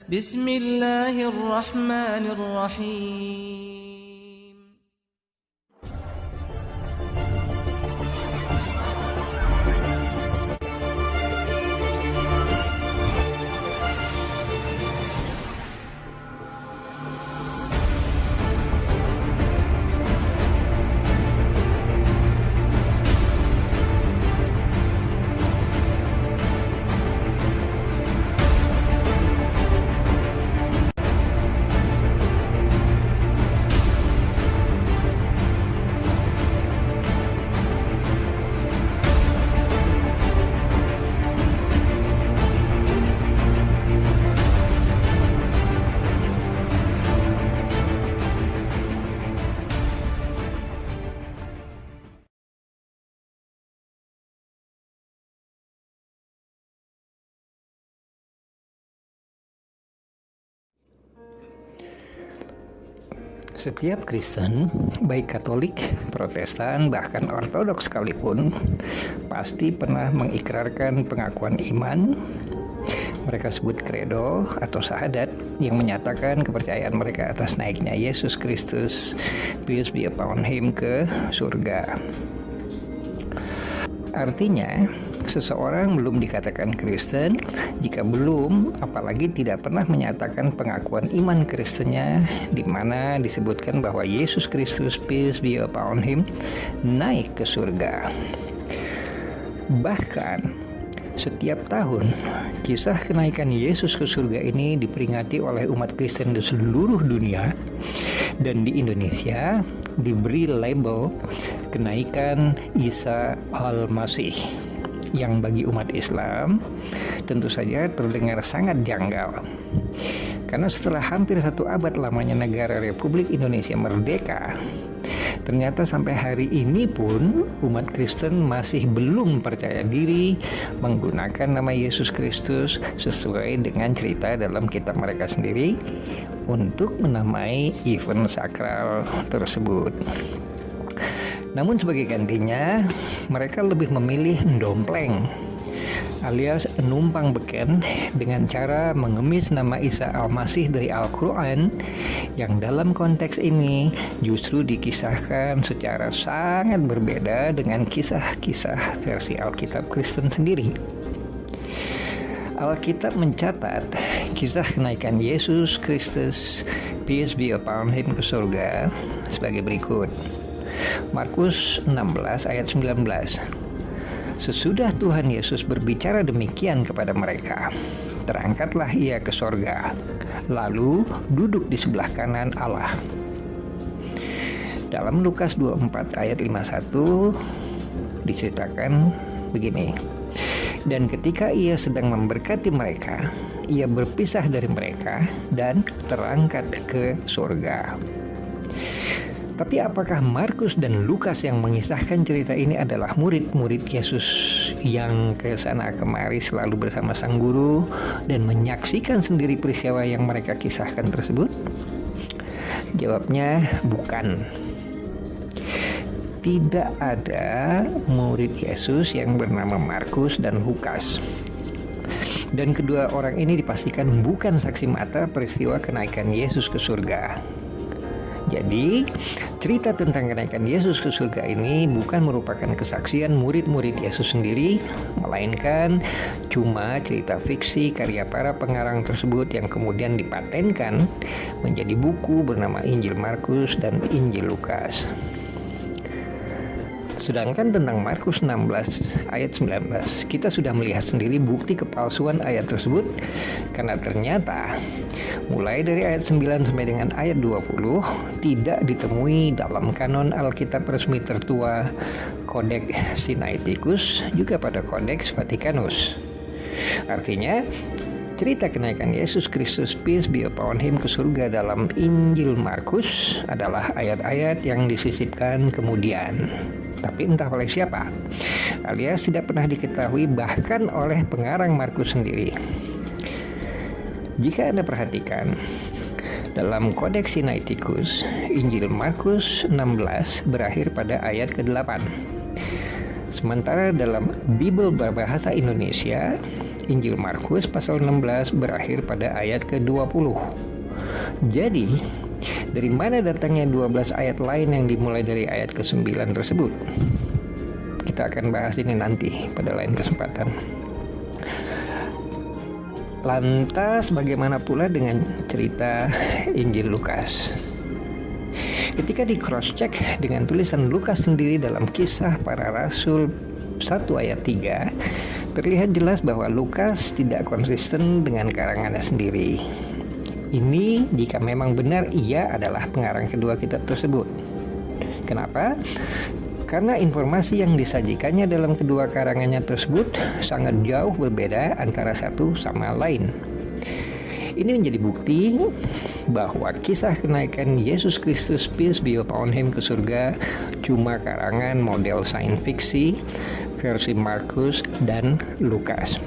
Bismillahirrahmanirrahim. Setiap Kristen, baik Katolik, Protestan, bahkan Ortodoks sekalipun, pasti pernah mengikrarkan pengakuan iman. Mereka sebut credo atau syahadat yang menyatakan kepercayaan mereka atas naiknya Yesus Kristus, peace be upon him, ke surga. Artinya, seseorang belum dikatakan Kristen jika belum, apalagi tidak pernah menyatakan pengakuan iman Kristennya, di mana disebutkan bahwa Yesus Kristus, peace be upon him, naik ke surga. Bahkan setiap tahun kisah kenaikan Yesus ke surga ini diperingati oleh umat Kristen di seluruh dunia, dan di Indonesia diberi label kenaikan Isa Al-Masih, yang bagi umat Islam tentu saja terdengar sangat janggal. Karena setelah hampir 1 abad lamanya negara Republik Indonesia merdeka, ternyata sampai hari ini pun umat Kristen masih belum percaya diri menggunakan nama Yesus Kristus sesuai dengan cerita dalam kitab mereka sendiri untuk menamai event sakral tersebut. Namun sebagai gantinya, mereka lebih memilih dompleng alias numpang beken dengan cara mengemis nama Isa Al-Masih dari Al-Quran, yang dalam konteks ini justru dikisahkan secara sangat berbeda dengan kisah-kisah versi Alkitab Kristen sendiri. Alkitab mencatat kisah kenaikan Yesus Kristus, peace be upon him, ke surga sebagai berikut. Markus 16 ayat 19. Sesudah Tuhan Yesus berbicara demikian kepada mereka, terangkatlah ia ke sorga, lalu duduk di sebelah kanan Allah. Dalam Lukas 24 ayat 51 diceritakan begini. Dan ketika ia sedang memberkati mereka, ia berpisah dari mereka dan terangkat ke surga. Tapi apakah Markus dan Lukas yang mengisahkan cerita ini adalah murid-murid Yesus yang ke sana kemari selalu bersama sang guru dan menyaksikan sendiri peristiwa yang mereka kisahkan tersebut? Jawabnya bukan. Tidak ada murid Yesus yang bernama Markus dan Lukas. Dan kedua orang ini dipastikan bukan saksi mata peristiwa kenaikan Yesus ke surga. Jadi, cerita tentang kenaikan Yesus ke surga ini bukan merupakan kesaksian murid-murid Yesus sendiri, melainkan cuma cerita fiksi karya para pengarang tersebut yang kemudian dipatenkan menjadi buku bernama Injil Markus dan Injil Lukas. Sedangkan tentang Markus 16 ayat 19, kita sudah melihat sendiri bukti kepalsuan ayat tersebut, karena ternyata mulai dari ayat 9 sampai dengan ayat 20 tidak ditemui dalam kanon Alkitab resmi tertua, Kodeks Sinaiticus, juga pada Kodeks Vatikanus. Artinya, cerita kenaikan Yesus Kristus, peace be upon him, ke surga dalam Injil Markus adalah ayat-ayat yang disisipkan kemudian, tapi entah oleh siapa, alias tidak pernah diketahui bahkan oleh pengarang Markus sendiri. Jika Anda perhatikan, dalam Kodeks Sinaiticus, Injil Markus 16 berakhir pada ayat ke-8. Sementara dalam Bible berbahasa Indonesia, Injil Markus pasal 16 berakhir pada ayat ke-20. Jadi, dari mana datangnya 12 ayat lain yang dimulai dari ayat ke-9 tersebut? Kita akan bahas ini nanti pada lain kesempatan. Lantas bagaimana pula dengan cerita Injil Lukas? Ketika di cross check dengan tulisan Lukas sendiri dalam Kisah Para Rasul 1 ayat 3, terlihat jelas bahwa Lukas tidak konsisten dengan karangannya sendiri. Ini jika memang benar ia adalah pengarang kedua kitab tersebut. Kenapa? Karena informasi yang disajikannya dalam kedua karangannya tersebut sangat jauh berbeda antara satu sama lain. Ini menjadi bukti bahwa kisah kenaikan Yesus Kristus peace be upon him ke surga cuma karangan model sains fiksi versi Markus dan Lukas.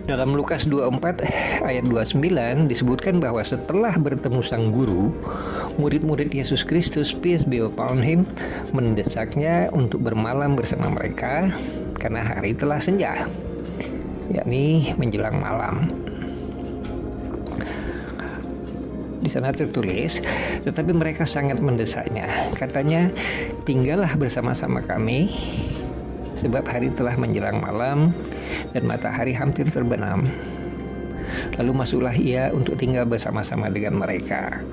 Dalam Lukas 24 ayat 29 disebutkan bahwa setelah bertemu sang guru, murid-murid Yesus Kristus peace be upon him mendesaknya untuk bermalam bersama mereka karena hari telah senja, yakni menjelang malam. Di sana tertulis, tetapi mereka sangat mendesaknya. Katanya, tinggallah bersama-sama kami, sebab hari telah menjelang malam dan matahari hampir terbenam. Lalu masuklah ia untuk tinggal bersama-sama dengan mereka.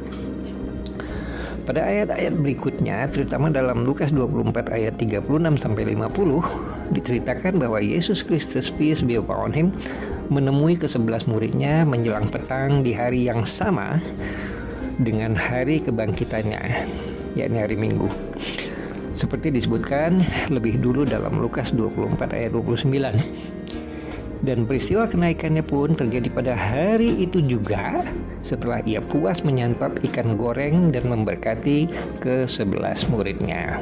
Pada ayat-ayat berikutnya, terutama dalam Lukas 24 ayat 36-50, diceritakan bahwa Yesus Kristus peace be upon him menemui ke-11 muridnya menjelang petang di hari yang sama dengan hari kebangkitannya, yakni hari Minggu. Seperti disebutkan lebih dulu dalam Lukas 24 ayat 29. Dan peristiwa kenaikannya pun terjadi pada hari itu juga setelah ia puas menyantap ikan goreng dan memberkati ke-11 muridnya.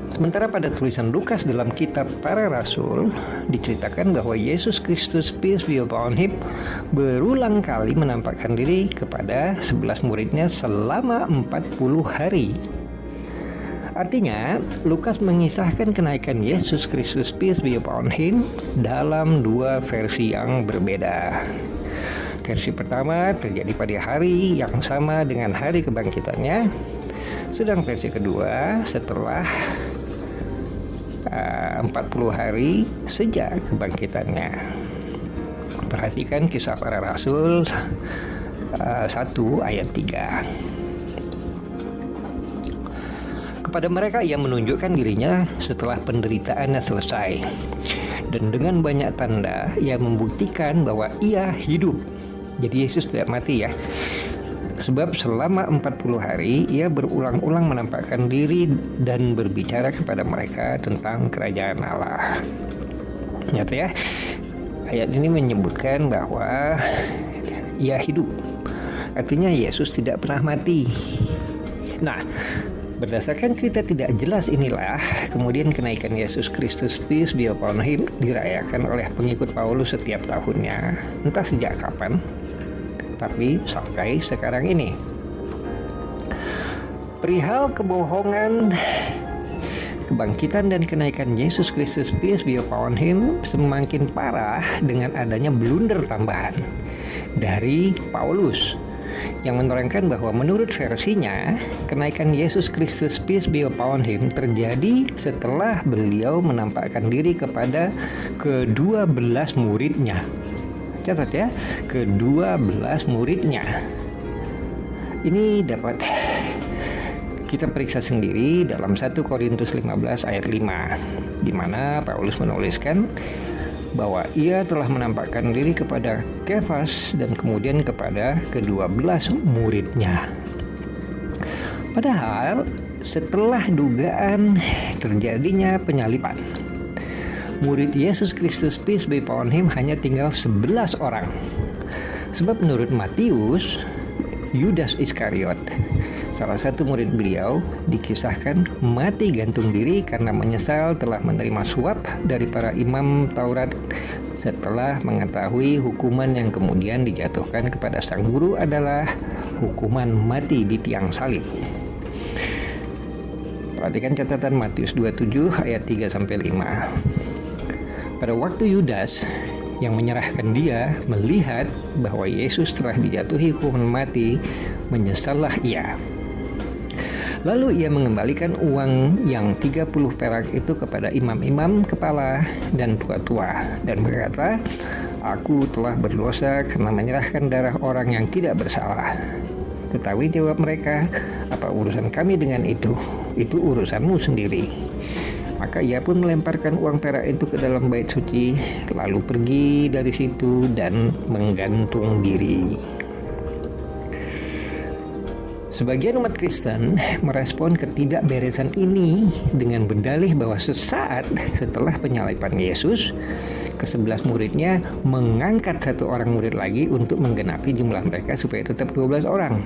Sementara pada tulisan Lukas dalam kitab Para Rasul diceritakan bahwa Yesus Kristus peace be upon him berulang kali menampakkan diri kepada 11 muridnya selama 40 hari. Artinya, Lukas mengisahkan kenaikan Yesus Kristus peace be upon him dalam dua versi yang berbeda. Versi pertama terjadi pada hari yang sama dengan hari kebangkitannya, sedang versi kedua setelah 40 hari sejak kebangkitannya. Perhatikan Kisah Para Rasul 1 ayat 3. Kepada mereka ia menunjukkan dirinya setelah penderitaannya selesai, dan dengan banyak tanda ia membuktikan bahwa ia hidup. Jadi Yesus tidak mati ya. Sebab selama 40 hari ia berulang-ulang menampakkan diri dan berbicara kepada mereka tentang kerajaan Allah. Nyata ya, ayat ini menyebutkan bahwa ia hidup. Artinya Yesus tidak pernah mati. Nah, berdasarkan cerita tidak jelas inilah kemudian kenaikan Yesus Kristus peace be upon him dirayakan oleh pengikut Paulus setiap tahunnya. Entah sejak kapan, tapi sampai sekarang ini. Perihal kebohongan kebangkitan dan kenaikan Yesus Kristus peace be upon him semakin parah dengan adanya blunder tambahan dari Paulus yang menerangkan bahwa menurut versinya kenaikan Yesus Kristus peace be upon him terjadi setelah beliau menampakkan diri kepada ke-12 muridnya. Catat ya, ke-12 muridnya. Ini dapat kita periksa sendiri dalam 1 Korintus 15 ayat 5, di mana Paulus menuliskan bahwa ia telah menampakkan diri kepada Kefas dan kemudian kepada ke-12 muridnya. Padahal setelah dugaan terjadinya penyaliban, murid Yesus Kristus peace be upon him hanya tinggal 11 orang. Sebab menurut Matius, Yudas Iskariot, salah satu murid beliau, dikisahkan mati gantung diri karena menyesal telah menerima suap dari para imam Taurat setelah mengetahui hukuman yang kemudian dijatuhkan kepada sang guru adalah hukuman mati di tiang salib. Perhatikan catatan Matius 27 ayat 3-5. Pada waktu Yudas yang menyerahkan dia melihat bahwa Yesus telah dijatuhi hukuman mati, menyesallah ia. Lalu ia mengembalikan uang yang 30 perak itu kepada imam-imam kepala dan tua-tua dan berkata, "Aku telah berdosa karena menyerahkan darah orang yang tidak bersalah." Tetapi jawab mereka, "Apa urusan kami dengan itu? Itu urusanmu sendiri." Maka ia pun melemparkan uang perak itu ke dalam bait suci, lalu pergi dari situ dan menggantung diri. Sebagian umat Kristen merespon ketidakberesan ini dengan berdalih bahwa sesaat setelah penyaliban Yesus, ke-11 muridnya mengangkat satu orang murid lagi untuk menggenapi jumlah mereka supaya tetap 12 orang.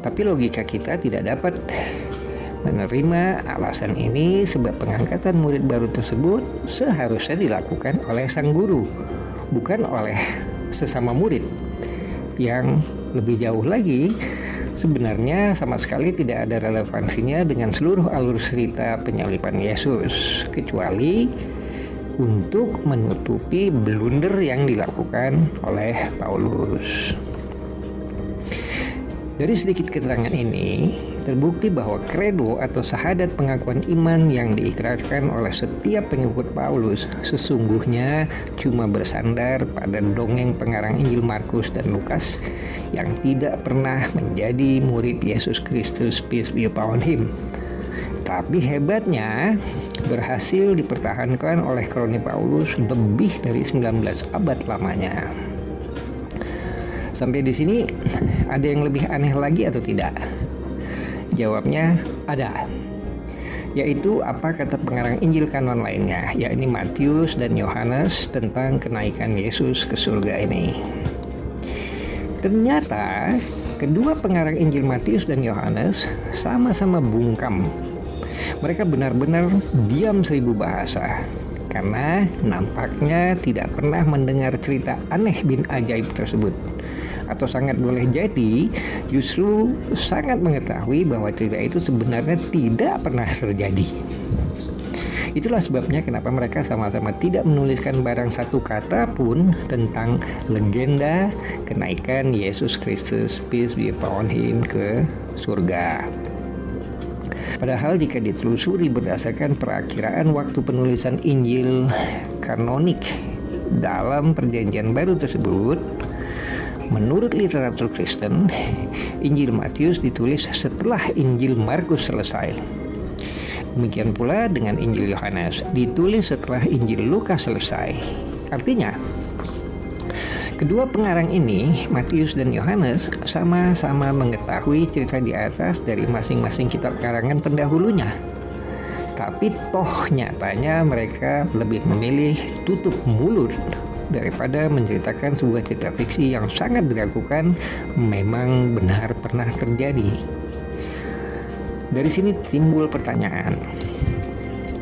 Tapi logika kita tidak dapat menerima alasan ini, sebab pengangkatan murid baru tersebut seharusnya dilakukan oleh sang guru, bukan oleh sesama murid. Yang lebih jauh lagi, sebenarnya sama sekali tidak ada relevansinya dengan seluruh alur cerita penyaliban Yesus, kecuali untuk menutupi blunder yang dilakukan oleh Paulus. Dari sedikit keterangan ini, terbukti bahwa kredo atau syahadat pengakuan iman yang diikrarkan oleh setiap pengikut Paulus sesungguhnya cuma bersandar pada dongeng pengarang Injil Markus dan Lukas yang tidak pernah menjadi murid Yesus Kristus, peace be upon him. Tapi hebatnya berhasil dipertahankan oleh kroni Paulus lebih dari 19 abad lamanya. Sampai di sini ada yang lebih aneh lagi atau tidak? Jawabnya ada, yaitu apa kata pengarang Injil kanon lainnya, yakni Matius dan Yohanes tentang kenaikan Yesus ke surga ini. Ternyata kedua pengarang Injil Matius dan Yohanes sama-sama bungkam. Mereka benar-benar diam 1000 bahasa karena nampaknya tidak pernah mendengar cerita aneh bin ajaib tersebut. Atau sangat boleh jadi justru sangat mengetahui bahwa cerita itu sebenarnya tidak pernah terjadi. Itulah sebabnya kenapa mereka sama-sama tidak menuliskan barang satu kata pun tentang legenda kenaikan Yesus Kristus, peace be upon him, ke surga. Padahal jika ditelusuri berdasarkan perakiraan waktu penulisan Injil kanonik dalam Perjanjian Baru tersebut, menurut literatur Kristen, Injil Matius ditulis setelah Injil Markus selesai. Demikian pula dengan Injil Yohanes, ditulis setelah Injil Lukas selesai. Artinya, kedua pengarang ini, Matius dan Yohanes, sama-sama mengetahui cerita di atas dari masing-masing kitab karangan pendahulunya. Tapi toh nyatanya mereka lebih memilih tutup mulut daripada menceritakan sebuah cerita fiksi yang sangat diragukan memang benar pernah terjadi. Dari sini timbul pertanyaan,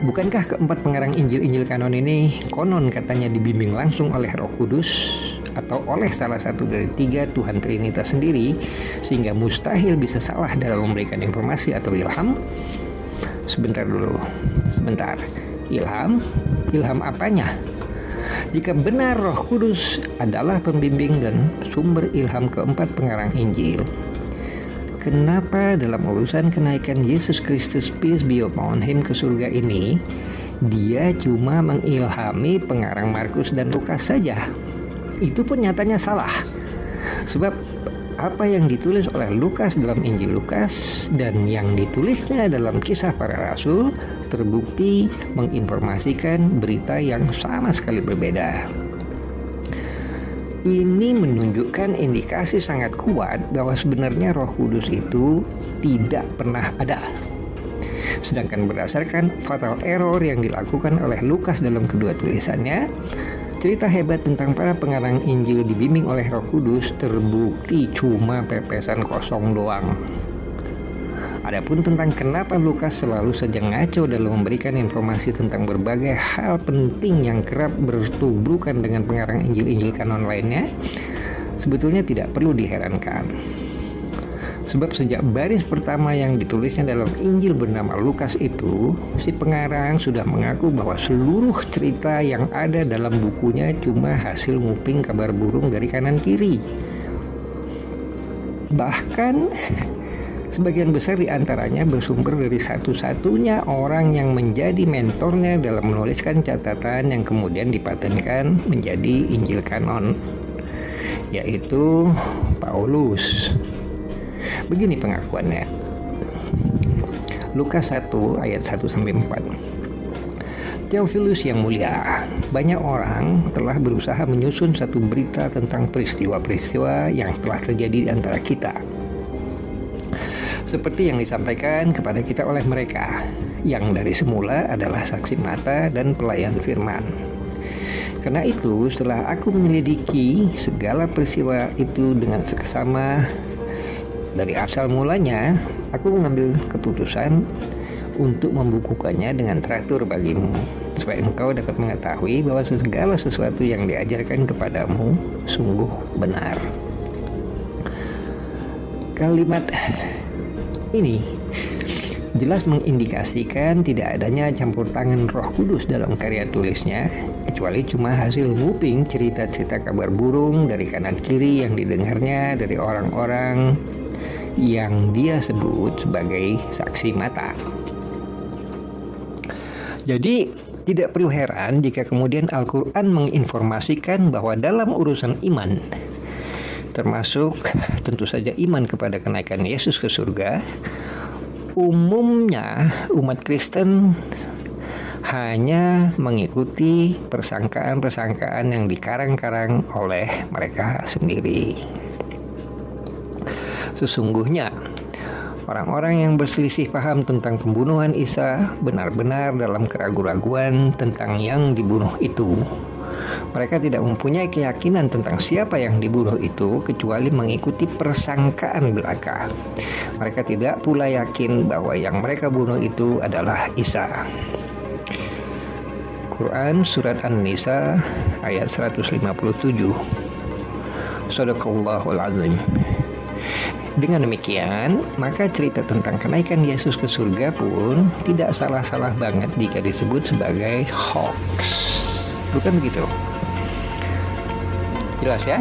bukankah keempat pengarang Injil kanon ini konon katanya dibimbing langsung oleh Roh Kudus atau oleh salah satu dari 3 Tuhan Trinitas sendiri, sehingga mustahil bisa salah dalam memberikan informasi atau ilham? Sebentar. Ilham apanya? Jika benar Roh Kudus adalah pembimbing dan sumber ilham keempat pengarang Injil, kenapa dalam urusan kenaikan Yesus Kristus, peace be upon him, ke surga ini, dia cuma mengilhami pengarang Markus dan Lukas saja? Itu pun nyatanya salah. Sebab apa yang ditulis oleh Lukas dalam Injil Lukas dan yang ditulisnya dalam Kisah Para Rasul terbukti menginformasikan berita yang sama sekali berbeda. Ini menunjukkan indikasi sangat kuat bahwa sebenarnya Roh Kudus itu tidak pernah ada. Sedangkan berdasarkan fatal error yang dilakukan oleh Lukas dalam kedua tulisannya, cerita hebat tentang para pengarang Injil dibimbing oleh Roh Kudus terbukti cuma pepesan kosong doang. Adapun tentang kenapa Lukas selalu saja ngaco dalam memberikan informasi tentang berbagai hal penting yang kerap bertubrukan dengan pengarang Injil kanon lainnya, sebetulnya tidak perlu diherankan. Sebab sejak baris pertama yang ditulisnya dalam Injil bernama Lukas itu, si pengarang sudah mengaku bahwa seluruh cerita yang ada dalam bukunya cuma hasil nguping kabar burung dari kanan kiri. Bahkan sebagian besar di antaranya bersumber dari satu-satunya orang yang menjadi mentornya dalam menuliskan catatan yang kemudian dipatenkan menjadi Injil kanon, yaitu Paulus. Begini pengakuannya. Lukas 1 ayat 1-4. Theophilus yang mulia, banyak orang telah berusaha menyusun satu berita tentang peristiwa-peristiwa yang telah terjadi di antara kita, seperti yang disampaikan kepada kita oleh mereka, yang dari semula adalah saksi mata dan pelayan firman. Karena itu, setelah aku menyelidiki segala peristiwa itu dengan seksama dari asal mulanya, aku mengambil keputusan untuk membukukannya dengan teratur bagimu, supaya engkau dapat mengetahui bahwa segala sesuatu yang diajarkan kepadamu sungguh benar. Kalimat ini jelas mengindikasikan tidak adanya campur tangan Roh Kudus dalam karya tulisnya, kecuali cuma hasil nguping cerita-cerita kabar burung dari kanan kiri yang didengarnya dari orang-orang yang dia sebut sebagai saksi mata. Jadi tidak perlu heran jika kemudian Al-Quran menginformasikan bahwa dalam urusan iman, termasuk tentu saja iman kepada kenaikan Yesus ke surga, umumnya umat Kristen hanya mengikuti persangkaan-persangkaan yang dikarang-karang oleh mereka sendiri. Sesungguhnya orang-orang yang berselisih paham tentang pembunuhan Isa benar-benar dalam keraguan-raguan tentang yang dibunuh itu. Mereka tidak mempunyai keyakinan tentang siapa yang dibunuh itu kecuali mengikuti persangkaan belaka. Mereka tidak pula yakin bahwa yang mereka bunuh itu adalah Isa. Quran Surat An-Nisa ayat 157. Shadaqallahul Azim. Dengan demikian, maka cerita tentang kenaikan Yesus ke surga pun tidak salah-salah banget jika disebut sebagai hoax. Bukan begitu? Jelas ya?